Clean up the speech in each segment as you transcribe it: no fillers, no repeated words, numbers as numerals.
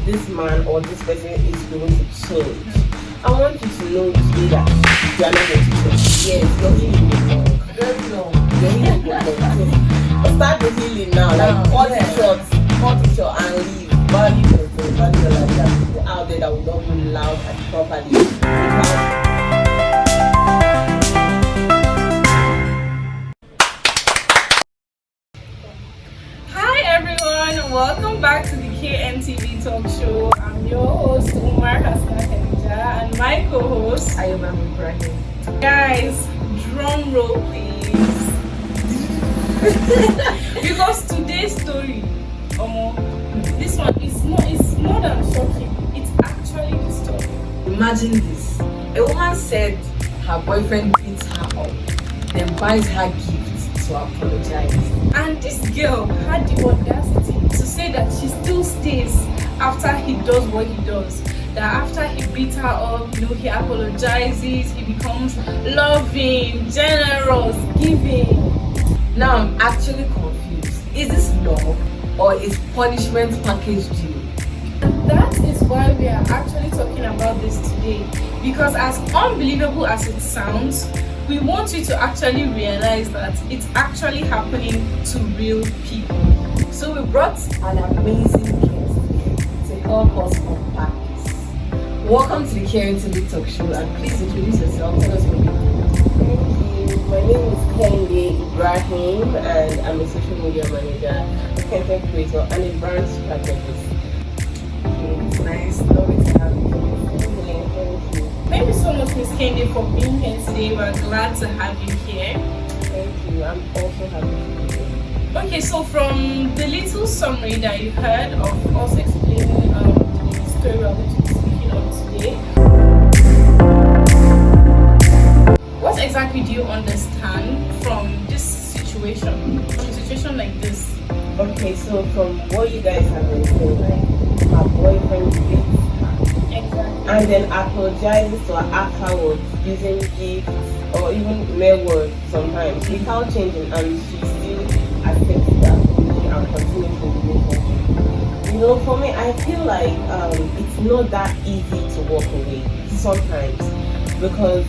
this man or this person is going to change, I want you to know today that you are not going to change. Yes, your healing will long. Very long. Your healing will long. So start the healing now. Like cut it short and leave. Value yourself, value your life. There are people out there that will not be loud and properly. Hi everyone, welcome back to the KNTV talk show. I'm your host and my co-host Ayobam Ibrahim. Guys, drum roll please. Because today's story, this one is more than shocking. It's actually disturbing. Imagine this. A woman said her boyfriend beats her up, then buys her gifts to apologize. And this girl had the audacity to say that she still stays after he does what he does. That after he beats her up, he apologizes, he becomes loving, generous, giving. Now I'm actually confused. Is this love or is punishment package deal? And that is why we are actually talking about this today. Because as unbelievable as it sounds, we want you to actually realize that it's actually happening to real people. So we brought an amazing guest to help us unpack this. Welcome to the KNTV talk show, and please introduce yourself. Tell us what you do. Thank you. My name is KNTV Ibrahim, and I'm a social media manager, a content creator, and a brand strategist. It's nice. Lovely to have you. Thank you. Thank you so much, Miss Kendi, for being here today. We're glad to have you here. Thank you. I'm also happy to be here. Okay, so from the little summary that you heard of us explaining the story we're going to be speaking on today, what exactly do you understand from this situation, from a situation like this? Okay, so from what you guys have been saying, like her boyfriend beats her Exactly. and then apologizes to her afterwards using gifts or even mere words sometimes without changing, and she still accepts that and continues the relationship. For me, I feel like it's not that easy to walk away sometimes, because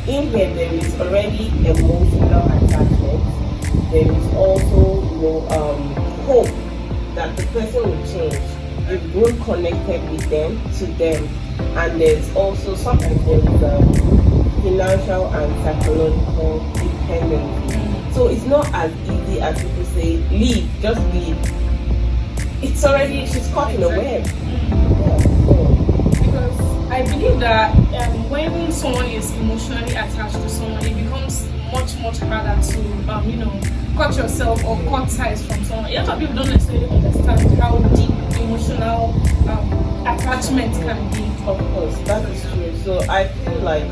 in here there is already emotional attachment. There is also hope that the person will change. You've grown connected with them, to them, and there's also sometimes there is financial and psychological dependency. So it's not as easy as people say, leave, just leave. It's already, she's caught in a web. Because I believe that when someone is emotionally attached to someone, it becomes much harder to cut yourself or cut ties from someone. A lot of people don't necessarily understand how deep emotional attachment can be. Of course, that is true. So I feel like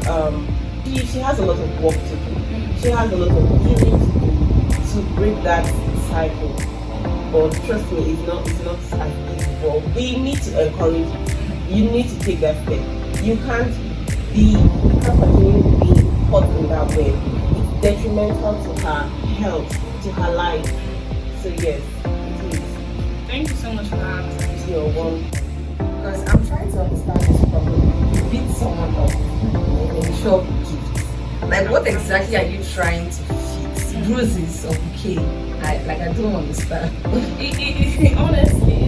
she has a lot of work to do. She has a lot of healing to do to break that cycle. But trust me, it's not as easy. But we need to encourage it. You need to take that step. You can't continue being caught in that way. It's detrimental to her health, to her life. So yes, it is. Thank you so much for that. You're welcome. Because I'm trying to understand this problem. You beat someone up and you show up gifts. Like, what exactly are you trying to fix? Bruises or bouquet? I don't understand. Honestly,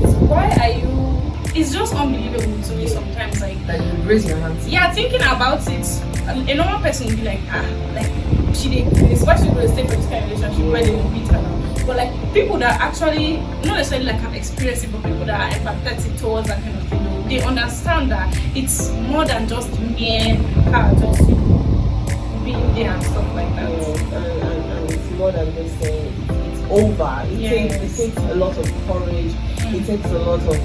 it's just unbelievable to me sometimes. Like That you raise your hands. yeah, thinking about it, a normal person would be like, she did, especially when they stay for this kind of relationship where they will beat her down. But like people that actually, not necessarily like have experienced it, but people that are empathetic towards that kind of thing, they understand that it's more than just mere her just being there and stuff like that. And it's more than just saying it's over. It takes a lot of courage. It takes a lot of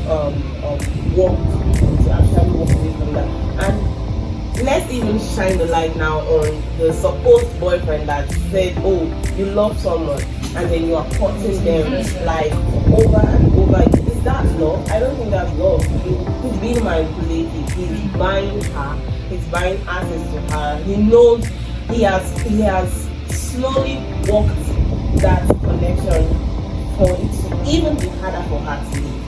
work to actually walk away from that. And let's even shine the light now on the supposed boyfriend that said, oh, you love someone and then you are courting them like over and over. Is that love? I don't think that's love. He's being manipulated. He's buying her. He's buying access to her. He knows he has slowly walked that connection for it to even be harder for her to leave.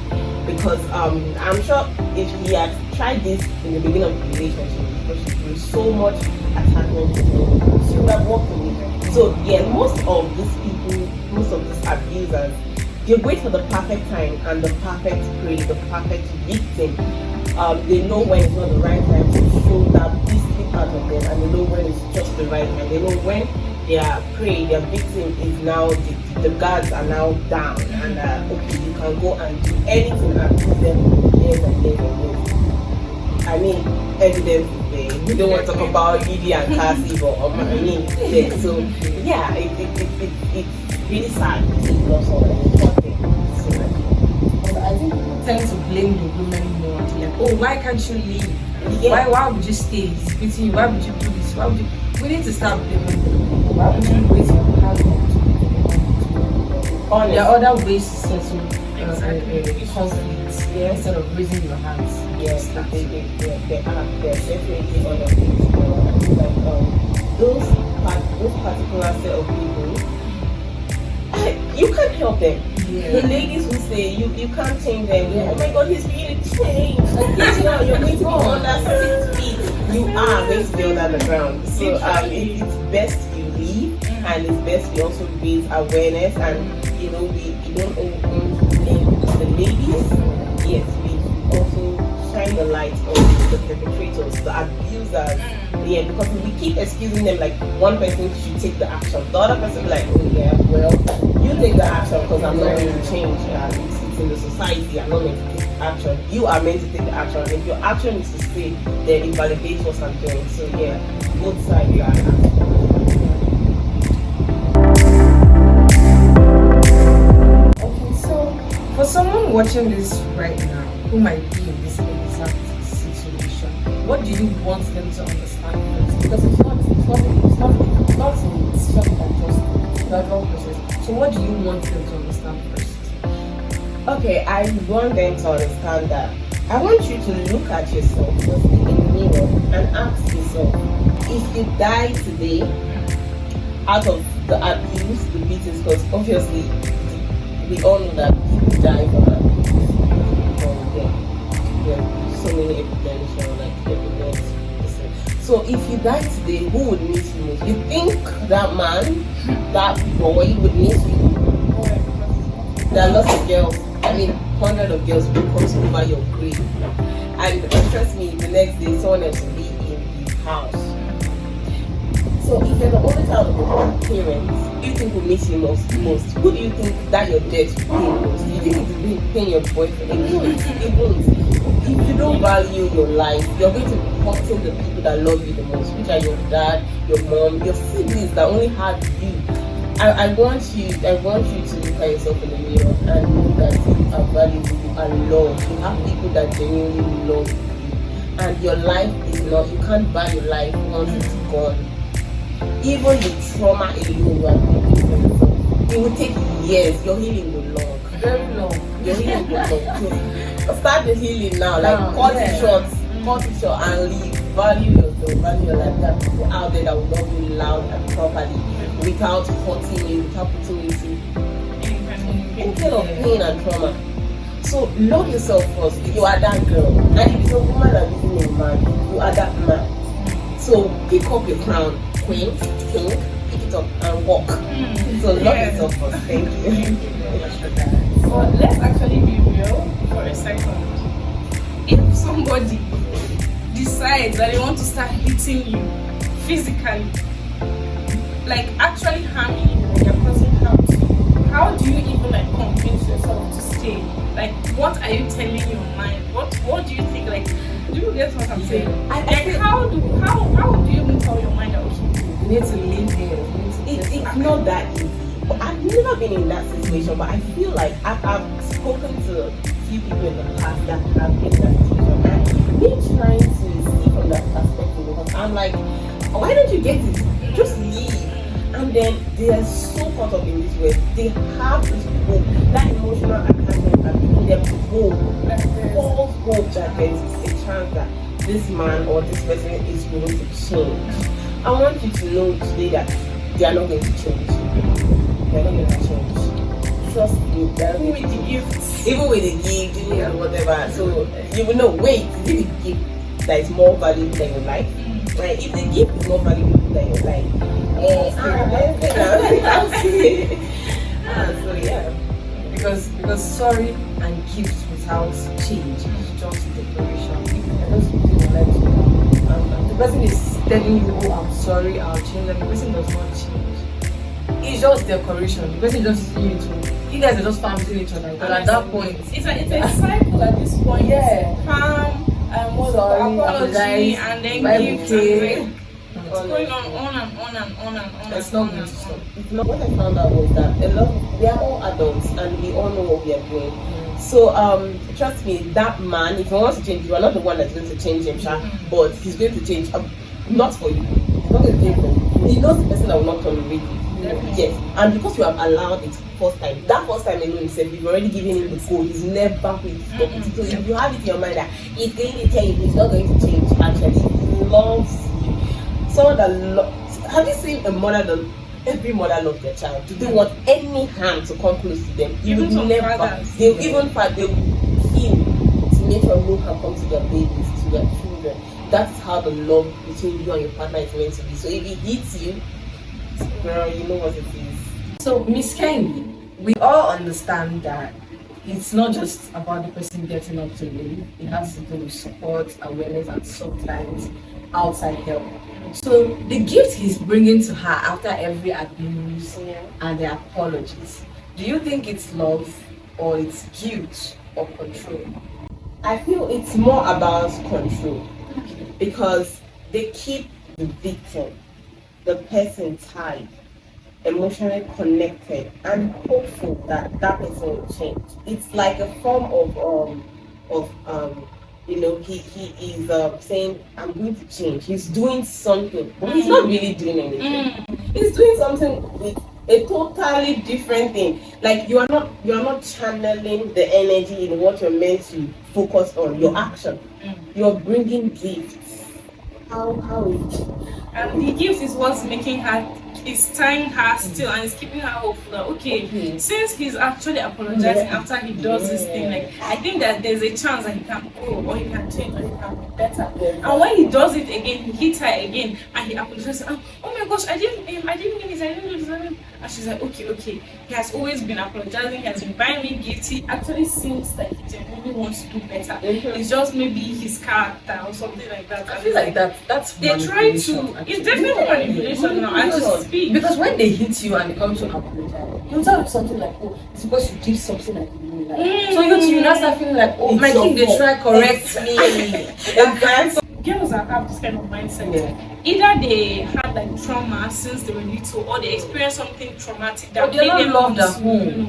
because I'm sure if he had tried this in the beginning of the relationship, because she feels so much attachment to him, she would have walked away. So yeah, most of these people, most of these abusers, they wait for the perfect time and the perfect prey, the perfect victim. They know when it's not the right time to show that beastly part of them, and they know when it's just the right time. They know when their prey, their victim is now, the guards are now down, and okay, you can go and do anything and abuse them for years and years and years. I mean, evidence is there. We don't want to talk about Didi and Cassie, but I mean, it's there. So yeah, it's really sad to see lots of important. And I think people tend to blame the women more. Like, oh, why can't you leave? Yeah. Why would you stay? It's beating you. Why would you do this? Why would you? We need to start blaming them. Why would you wait for how long to be? There are other ways to settle conflicts instead of raising your hands. Yes, there are definitely other things. I feel like those particular set of people, you can't help them. The ladies who say you can't change them. Oh my God, he's really changed. You're going to be under 6 feet. You are going to be under the ground. So it's best you leave, and it's best we also raise awareness, and we don't blame the ladies. Yes, we also shine the light on the perpetrators, the abusers. Yeah, because if we keep excusing them, like one person should take the action, the other person will be like, oh yeah, well, you take the action because I'm not going to change. It's in the society, I'm not meant to take action. You are meant to take the action. If your action is to stay, then it validates what I'm doing. So yeah, both sides are. For someone watching this right now who might be in this exact situation, what do you want them to understand first? Because it's not a decision you can just gradual process. So what do you want them to understand first? Okay, I want them to understand that I want you to look at yourself first in the mirror and ask yourself, if you die today out of the abuse, the beatings, because obviously we all know that people die from abuse. There are so many evidence. So if you die today, who would miss you most? You think that man, that boy would miss you? There are lots of girls, hundreds of girls will cross over your grave. And trust me, the next day someone else will be in his house. So if you're the only child of your parents, who do you think will miss you most? Who do you think that your debt will pay most? Do you think it will be paying your boyfriend? It won't. If you don't value your life, you're going to be hurting the people that love you the most, which are your dad, your mom, your siblings that only had you. I want you to look at yourself in the mirror and know that you are valuable, you are loved. You have people that genuinely love you. And your life is not, you can't buy your life once it's gone. Even the trauma alone you are going through, it will take years. Your healing will long. Very long. Your healing will long. So start the healing now. Cut it short and leave. Value yourself, value your life. There are people out there that will love you loud and properly without hurting you, without putting you through any kind of pain and trauma. So love yourself first. You are that girl. And if it's a woman that is in a man, you are that man. So pick up your crown. Queen, king, pick it up and walk. So love yourself first. Thank you. So let's actually be real for a second. If somebody decides that they want to start hitting you physically, like actually harming you, like you're causing harm to you, how do you even convince yourself to stay? Like, what are you telling your mind? What do you think? Like, do you get what I'm saying? How do you even tell your mind that you need to live here? It's not that easy. I've never been in that situation, but I feel like I've spoken to a few people in the past that have been in that situation, and me trying to see from that perspective, because I'm like, why don't you get it? Just leave. And then they are so caught up in this way. They have this hope, that emotional attachment that giving them hope, false hope that there is a chance that this man or this person is going to change. I want you to know today that they are not going to change. They are not going to change. trust me, Even with the gifts. even with the gift, even with whatever. So you will know, wait, is it the gift that is more valuable than your life? Right? If the gift is more valuable than your life, so yeah. Because sorry and gifts without change is just decoration. And those people would like to the person is telling you, oh, I'm sorry, I'll change, and the person does not change. It's just decoration. The person just you to. You guys are just fancying each other. But at that point, it's a cycle at this point. Yeah. Calm, apology, and then gifts. It's going on and on and on and on. It's not going to stop. It's not. What I found out was that a lot of, we are all adults and we all know what we are doing. So trust me, that man, if he wants to change, you are not the one that's going to change him, but he's going to change. Not for you. He's not going to change for you. He knows the person that will not tolerate you. Yes, and because you have allowed it first time, that first time alone himself, you've already given him the code. He's never going to stop it. So if you have it in your mind that he's going to change, he's not going to change. Actually, he loves you. Someone that have you seen a mother that every mother loves their child? Do they want any harm to come close to them? You Even would never. fathers. They'll even fight. They will kill to make sure no harm comes to their babies, to their children. That's how the love between you and your partner is meant to be. So if he hits you, girl, you know what it is. So, Miss Kenny, we all understand that it's not just about the person getting up to leave. It has to do with support, awareness, and sometimes outside help. So, the gift he's bringing to her after every abuse and the apologies, do you think it's love or it's guilt or control? I feel it's more about control because they keep the victim, the person tied, emotionally connected, and hopeful that that person will change. It's like a form of he is saying, I'm going to change. He's doing something, but he's not really doing anything. He's doing something with a totally different thing. Like you are not channeling the energy in what you're meant to focus on, your action. You're bringing gifts. How is it? And the gift is what's making her, is tying her still and is keeping her hopeful that okay, since he's actually apologizing after he does this thing, like I think that there's a chance that he can grow or he can change or he can be better. And when he does it again, he hits her again and he apologizes. Oh my gosh, I didn't mean this, I didn't do this. And she's like, okay. He has always been apologizing, he has been buying me gifts. He actually seems like he genuinely wants to do better. It's just maybe his character or something like that. I feel like that's they try to. It's definitely manipulation now. I just speak because when they hit you and they come to apologize, you tell them something like, "Oh, it's because you did something I didn't like." So you now start feeling like, "Oh, my king, they try correct me." Girls that have this kind of mindset, either they had like trauma since they were little, or they experienced something traumatic that made them loved at home.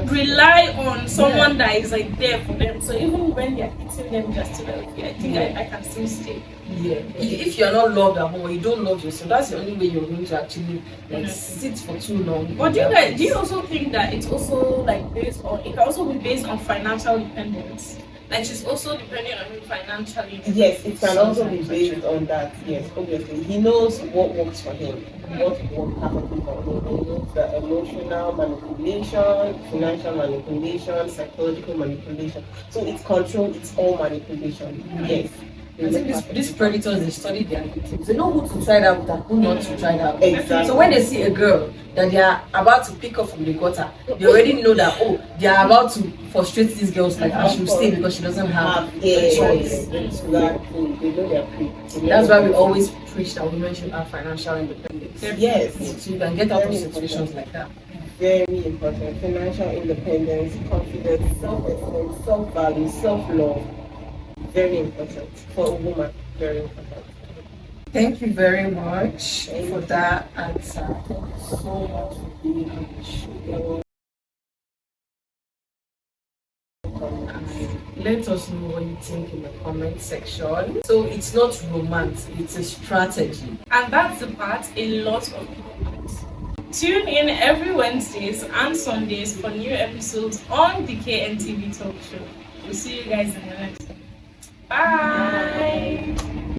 Rely on someone that is like there for them. So even when they're hitting them, just to like, I think I can still stay. Yeah. If you're not loved at home or you don't love yourself, that's the only way you're going to actually like sit for too long. But do you also think that it's also like based on, it can also be based on financial dependence? Like she's also depending on him financially. Yes, it can also be based on that. Yes, obviously. He knows what works for him, what works perfectly for him. He knows the emotional manipulation, financial manipulation, psychological manipulation. So it's control, it's all manipulation. Yes. I think these predators, they study their victims. They know who to try that with and who not to try that with. Exactly. So when they see a girl that they are about to pick up from the gutter, they already know that, oh, they are about to frustrate these girls, like she will stay because she doesn't have a choice. Exactly. They know their pre. That's why we always preach that women should have financial independence. Yes. So you can get out of situations like that. Very important. Financial independence, confidence, self-esteem, self-value, self-love. Very important for a woman. Very important. Thank you very much for that answer. Thank you so much for being on the show. Let us know what you think in the comment section. So it's not romance, it's a strategy. And that's the part a lot of people miss. Tune in every Wednesdays and Sundays for new episodes on the KNTV talk show. We'll see you guys in the next one. Bye.